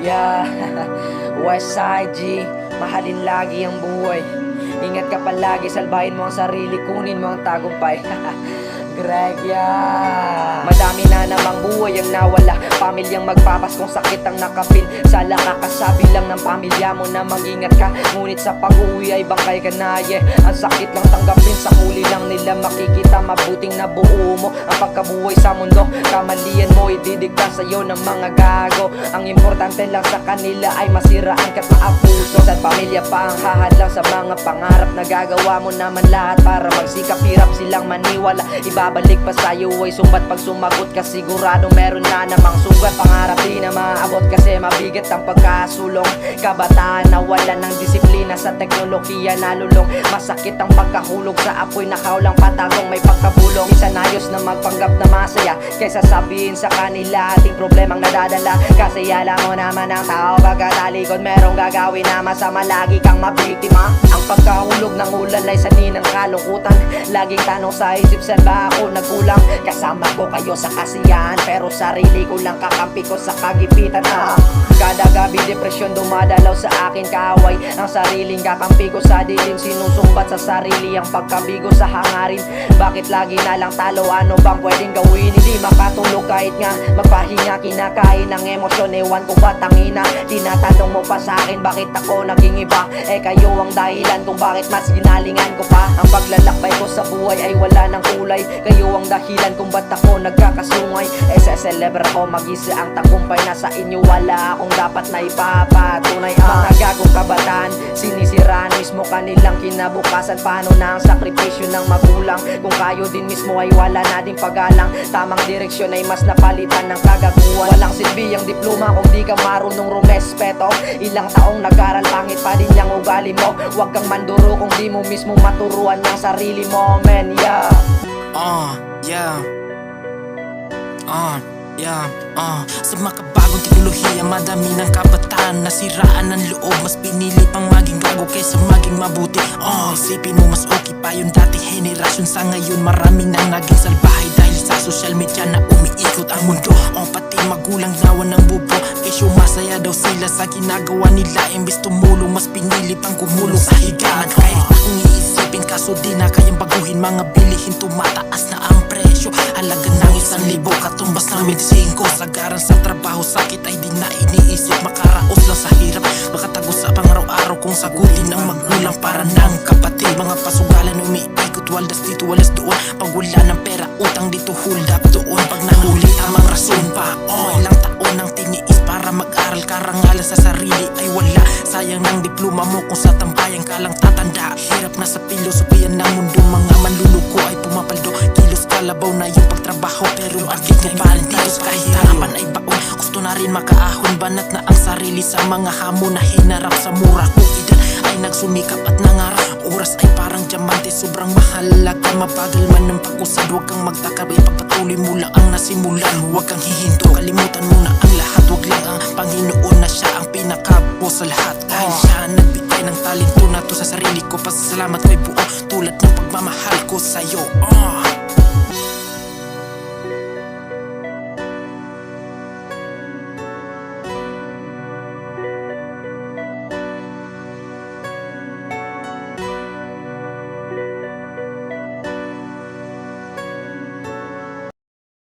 Yeah, Westside G, mahalin lagi ang buhay. Ingat ka palagi, salbahin mo ang sarili, kunin mo ang tagumpay. Greg, yeah. Madami na namang buhay ang nawala, pamilyang magpapaskong sakit ang nakapin. Sala kakasabi lang ng pamilya mo na mag-ingat ka, ngunit sa pag-uwi ay bangkay ka na, yeah. Ang sakit lang tanggapin, sa huli lang nila makikita. Mabuting nabuo mo ang pagkabuhay sa mundo, kamalian mo ididikta sa'yo ng mga gago. Ang importante lang sa kanila ay masiraan ka't maapuso. Sa pamilya pa ang hahadlang sa mga pangarap na gagawa mo naman lahat para magsikap. Hirap silang maniwala, babalik pa sa'yo ay sumbat. Pag sumagot ka sigurado meron na namang sugat. Pangarap di na maabot kasi mabigat ang pagkasulong. Kabataan na wala ng disiplina, sa teknolohiya nalulong. Masakit ang pagkahulog sa apoy na kaulang patagong may pagkabulong. Minsan ayos na magpanggap na masaya kaysa sabihin sa kanila ating problemang nadadala. Kasi alam mo naman ang tao pagkatalikod merong gagawin na masama, lagi kang mabiktima. Ang pagkahulog ng ulan ay sanhi ng kalungkutan. Laging tanong sa isip, saan ba ako nagkulang? Kasama ko kayo sa kasiyahan, pero sarili ko lang kakampi ko sa kagipitan. Kada gabi depresyon dumadalaw sa akin, kaaway ang sariling kakampi ko sa dilim. Sinusumbat sa sarili ang pagkabigo sa hangarin. Bakit lagi na lang talo? Ano bang pwedeng gawin? Hindi makatulog kahit nga magpahinga, kinakain ng emosyon. Ewan ko ba tangina, tinatanong mo pa sa akin bakit ako naging iba. Kayo ang dahilan kung bakit mas ginalingan ko pa. Ang paglalakbay ko sa buhay ay wala ng kulay. Kayo ang dahilan kung ba't ako nagkakasungay. Sa-celebrate ko mag-isa ang tagumpay. Nasa inyo wala akong dapat na ipapatunay. Mga gagong kabataan sinisiraan mismo kanilang kinabukasan. Paano na ang sakripisyo ng magulang kung kayo din mismo ay wala na din pagalang? Tamang direksyon ay mas napalitan ng kagaguhan. Walang silbi ang diploma kung di ka marunong rumespeto. Ilang taong nag-aral pangit pa din yung ugali mo. Huwag kang manduro kung di mo mismo maturuan ng sarili mo, man, yeah. Sa makabagong teknolohiya, madami ng kabataan nasiraan ng loob. Mas pinili pang maging gago kaysa maging mabuti. Isipin mo mas okay pa yung dating henerasyon. Sa ngayon marami nang naging salbahay dahil sa social media na umiikot ang mundo. Pati magulang nawan ng bubo, kesyo masaya daw sila sa ginagawa nila. Imbes tumulong, mas pinili pang gumulong sa higaan. Kahit akong iisipin kaso di na kayang baguhin. Mga bilihin tumataas na ang presyo. Halaga ng 1,000 katumbas na 25. Sagaran sa trabaho, sakit ay di na iniisip. Makaraos lang sa hirap, makatago sa pang-araw-araw kung sagutin ng magulang para ng kapatid. Mga pasugalan umiikot, walas dito, walas doon. Pag wala ng pera, utang dito, hold up doon. Pag nahuli, tamang rason pa. Ilang taon ang tiniis para mag-aral. Karangalan sa sarili ay wala. Sayang ng diploma mo kung sa tambayan ka lang tatanda. Hirap na sa filosofiya ng mundo, mga manluluko ay pumapaldo. Kilos kalabaw na yung pagtrabaho, pero bakit mo pa rin tilos? Kahit harapan ay baon, gusto na rin makaahon. Banat na ang sarili sa mga hamon na hinarap sa mura kong edad ay nagsumikap at nangarap. Oras ay parang diamante, sobrang mahalaga. Mabagal man ng pag-usad, huwag kang magtakab. Ipagpatuloy mo lang ang nasimulan, huwag kang hihinto. Kalimutan mo na ang lahat, huwag lang ang Panginoon na siya ang pinaka-boss sa lahat. Dahil siya ang nagbigay ng talento na to sa sarili ko. Pasasalamat ko'y buo tulad ng pagmamahal ko sa'yo.